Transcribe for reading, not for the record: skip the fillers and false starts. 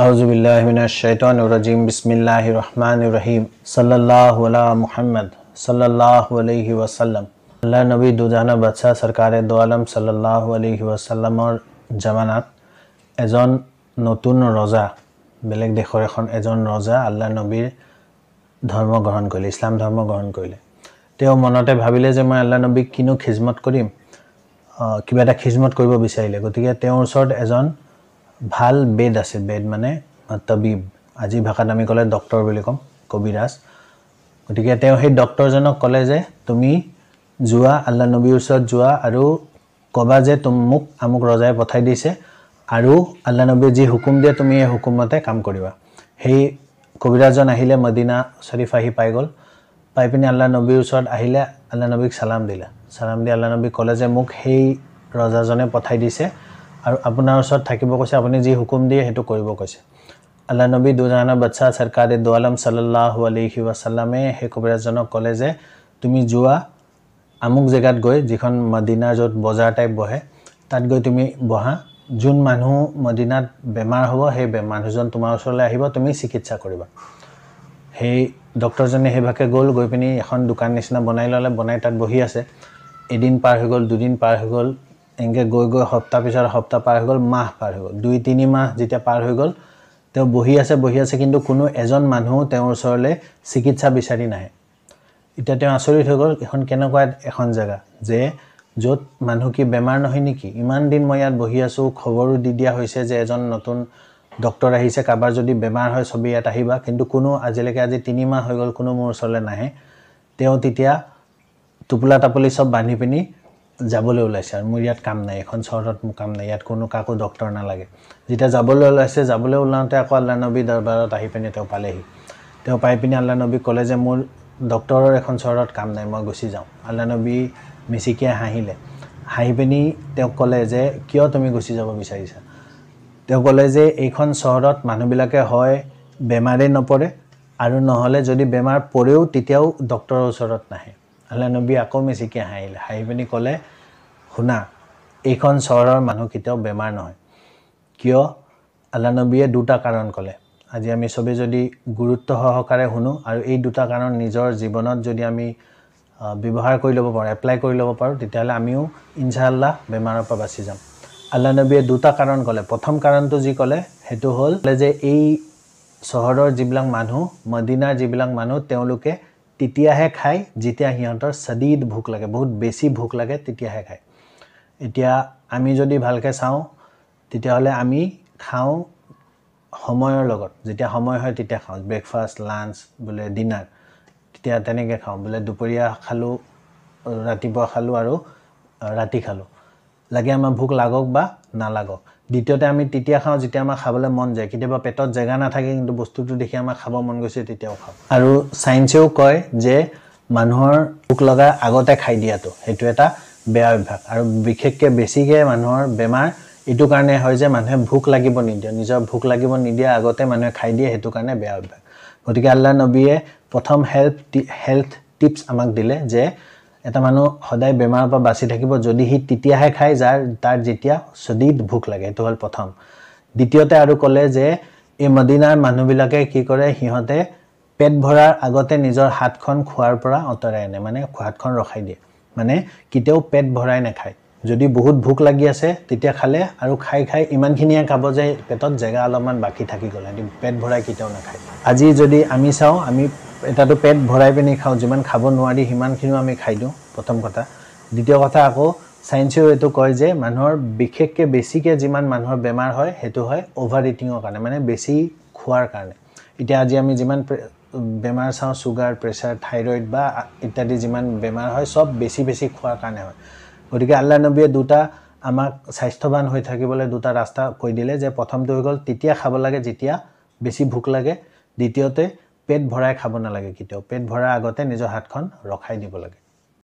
আউযুবিল্লাহি মিনাশ শাইতানিৰ ৰাজিম বিসমিল্লাহিৰ ৰহমানিৰ ৰহিম সাল্লাল্লাহু আলা মুহাম্মদ সাল্লাল্লাহু আলাইহি ওয়াসাল্লাম। আল্লাহ নবী দুজাহানৰ বাদশা সৰকাৰে দো আলম সাল্লাল্লাহু আলাইহি ওয়াসাল্লামৰ জামানাত এজন নতুন ৰজা, বেলেগ দেশৰ এজন ৰজা আল্লাহ নবীৰ ধৰ্ম গ্ৰহণ কৰিলে, ইছলাম ধৰ্ম গ্ৰহণ কৰিলে। তেওঁ মনতে ভাবিলে যে মই আল্লাহ নবীক কিনো খিজমত কৰিম, কিবা এটা খিজমত কৰিব বিচাৰিলে। গতিকে তেওঁৰ ওচৰত এজন ভাল বেদ আছে, বেদ মানে তবিব, আজি ভাষাত আমি ক'লে ডক্টৰ বুলি ক'ম, কবিৰাজ। গতিকে তেওঁ সেই ডক্টৰজনক ক'লে যে তুমি যোৱা আল্লাহ নবীৰ ওচৰত যোৱা আৰু ক'বা যে মোক আমুক ৰজাই পঠাই দিছে আৰু আল্লাহ নবীয়ে যি হুকুম দিয়ে তুমি এই হুকুমতে কাম কৰিবা। সেই কবিৰাজজন আহিলে, মদিনা শৰীফ আহি পাই গ'ল। পাই পিনি আল্লাহ নবীৰ ওচৰত আহিলে, আল্লাহ নবীক সালাম দিলে। সালাম দি আল্লাহ নবী ক'লে যে মোক সেই ৰজাজনে পঠাই দিছে আৰু আপোনাৰ ওচৰত থাকিব কৈছে, আপুনি যি হুকুম দিয়ে সেইটো কৰিব কৈছে। আল্লাহ নবী দুজাহানৰ বাদশা সৰকাৰে দো আলম সাল্লাল্লাহু আলাইহি ওয়াসাল্লামে সেই কবিৰাজজনক ক'লে যে তুমি যোৱা আমুক জেগাত গৈ, যিখন মদিনাৰ য'ত বজাৰ টাইপ বহে, তাত গৈ তুমি বহা। যোন মানুহ মদিনাত বেমাৰ হ'ব সেই মানুহজন তোমাৰ ওচৰলৈ আহিব, তুমি চিকিৎসা কৰিবা। সেই ডক্টৰজনে সেইভাগে গ'ল, গৈ পিনি এখন দোকান নিচিনা বনাই ল'লে, বনাই তাত বহি আছে। এদিন পাৰ হৈ গ'ল, দুদিন পাৰ হৈ গ'ল, এনেকৈ গৈ গৈ সপ্তাহ পিছত সপ্তাহ পাৰ হৈ গ'ল, মাহ পাৰ হৈ গ'ল। 2-3 মাহ যেতিয়া পাৰ হৈ গ'ল, তেওঁ বহি আছে, কিন্তু কোনো এজন মানুহ তেওঁৰ ওচৰলৈ চিকিৎসা বিচাৰি নাহে। এতিয়া তেওঁ আচৰিত হৈ গ'ল, এখন কেনেকুৱা এখন জেগা যে য'ত মানুহ কি বেমাৰ নহয় নেকি? ইমান দিন মই ইয়াত বহি আছোঁ, খবৰো দি দিয়া হৈছে যে এজন নতুন ডক্টৰ আহিছে, কাৰোবাৰ যদি বেমাৰ হয় চবেই ইয়াত আহিবা, কিন্তু কোনো আজিলৈকে 3 মাহ হৈ গ'ল কোনো মোৰ ওচৰলৈ নাহে। তেওঁ তেতিয়া টোপোলা টাপলি চব বান্ধি পিনি যাবলৈ ওলাইছে আৰু মোৰ ইয়াত কাম নাই, এখন চহৰত মোৰ কাম নাই, ইয়াত কোনো কাকো ডক্টৰ নালাগে। যেতিয়া যাবলৈ ওলাইছে, যাবলৈ ওলাওঁতে আকৌ আল্লাহ নবী দৰবাৰত আহি পিনি তেওঁ পালেহি। তেওঁ পাই পিনি আল্লাহ নবীক ক'লে যে মোৰ ডক্টৰৰ এখন চহৰত কাম নাই, মই গুচি যাওঁ। আল্লাহ নবী মিচিকিয়াই হাঁহিলে। হাঁহি পিনি তেওঁক ক'লে যে কিয় তুমি গুচি যাব বিচাৰিছা? তেওঁ ক'লে যে এইখন চহৰত মানুহবিলাকে হয় বেমাৰেই নপৰে আৰু নহ'লে যদি বেমাৰ পৰেও তেতিয়াও ডক্টৰৰ ওচৰত নাহে। আল্লাহ নবী আকৌ মিচিকিয়াই হাঁহিলে। হাঁহি পিনি ক'লে, শুনা, এইখন চহৰৰ মানুহ কেতিয়াও বেমাৰ নহয়। কিয়? আল্লাহ নবীয়ে 2টা কাৰণ ক'লে। আজি আমি চবেই যদি গুৰুত্ব সহকাৰে শুনো আৰু এই 2টা কাৰণ নিজৰ জীৱনত যদি আমি ব্যৱহাৰ কৰি ল'ব পাৰোঁ, এপ্লাই কৰি ল'ব পাৰোঁ, তেতিয়াহ'লে আমিও ইনশাআল্লাহ বেমাৰৰ পৰা বাচি যাম। আল্লাহ নবীয়ে 2টা কাৰণ ক'লে। প্ৰথম কাৰণটো যি ক'লে সেইটো হ'ল যে এই চহৰৰ যিবিলাক মানুহ, মদিনাৰ যিবিলাক মানুহ, তেওঁলোকে তেতিয়াহে খায় যেতিয়া সিহঁতৰ সদীদ ভোক লাগে, বহুত বেছি ভোক লাগে, তেতিয়াহে খায়। এতিয়া আমি যদি ভালকৈ চাওঁ তেতিয়াহ'লে আমি খাওঁ সময়ৰ লগত, যেতিয়া সময় হয় তেতিয়া খাওঁ, ব্ৰেকফাষ্ট, লাঞ্চ, বোলে ডিনাৰ, তেতিয়া তেনেকৈ খাওঁ। বোলে দুপৰীয়া খালোঁ, ৰাতিপুৱা খালোঁ আৰু ৰাতি খালোঁ, লাগে আমাৰ ভোক লাগক বা নালাগক। দ্বিতীয়তে আমি তেতিয়া খাওঁ যেতিয়া আমাৰ খাবলৈ মন যায়, কেতিয়াবা পেটত জেগা নাথাকে কিন্তু বস্তুটো দেখি আমাৰ খাব মন গৈছে, তেতিয়াও খাওঁ। আৰু চায়েন্সেও কয় যে মানুহৰ ভোক লগাৰ আগতে খাই দিয়াটো সেইটো এটা বেয়া অভ্যাস, আৰু বিশেষকৈ বেছিকৈ মানুহৰ বেমাৰ এইটো কাৰণে হয় যে মানুহে ভোক লাগিব নিদিয়ে, নিজৰ ভোক লাগিব নিদিয়া আগতে মানুহে খাই দিয়ে, সেইটো কাৰণে বেয়া অভ্যাস। গতিকে আল্লাহ নবীয়ে প্ৰথম হেল্থ টিপছ আমাক দিলে যে এটা মানুহ সদায় বেমাৰৰ পৰা বাচি থাকিব যদি সি তেতিয়াহে খায় তাৰ যেতিয়া সদীদ ভোক লাগে, সেইটো হ'ল প্ৰথম। দ্বিতীয়তে আৰু ক'লে যে এই মদিনাৰ মানুহবিলাকে কি কৰে, সিহঁতে পেট ভৰাৰ আগতে নিজৰ হাতখন খোৱাৰ পৰা আঁতৰাই আনে, মানে হাতখন ৰখাই দিয়ে, মানে কেতিয়াও পেট ভৰাই নাখায়। যদি বহুত ভোক লাগি আছে তেতিয়া খালে আৰু খাই ইমানখিনিয়ে খাব যে পেটত জেগা অলপমান বাকী থাকি গ'ল, সিহঁতি পেট ভৰাই কেতিয়াও নাখায়। আজি যদি আমি চাওঁ, আমি এটাতো পেট ভৰাই পিনি খাওঁ, যিমান খাব নোৱাৰি সিমানখিনিও আমি খাই দিওঁ, প্ৰথম কথা। দ্বিতীয় কথা, আকৌ চায়েন্সেও এইটো কয় যে মানুহৰ বিশেষকৈ বেছিকৈ যিমান মানুহৰ বেমাৰ হয় সেইটো হয় অ'ভাৰ ইটিঙৰ কাৰণে, মানে বেছি খোৱাৰ কাৰণে। এতিয়া আজি আমি যিমান বেমাৰ চাওঁ, চুগাৰ, প্ৰেছাৰ, থাইৰইড বা ইত্যাদি যিমান বেমাৰ হয় চব বেছি খোৱাৰ কাৰণে হয়। গতিকে আল্লাহ নবীয়ে 2টা আমাক স্বাস্থ্যৱান হৈ থাকিবলৈ 2টা ৰাস্তা কৈ দিলে, যে প্ৰথমটো হৈ গ'ল তেতিয়া খাব লাগে যেতিয়া বেছি ভোক লাগে, দ্বিতীয়তে পেট ভৰাই খাব নালাগে কেতিয়াও, পেট ভৰাৰ আগতে নিজৰ হাতখন ৰখাই দিব লাগে।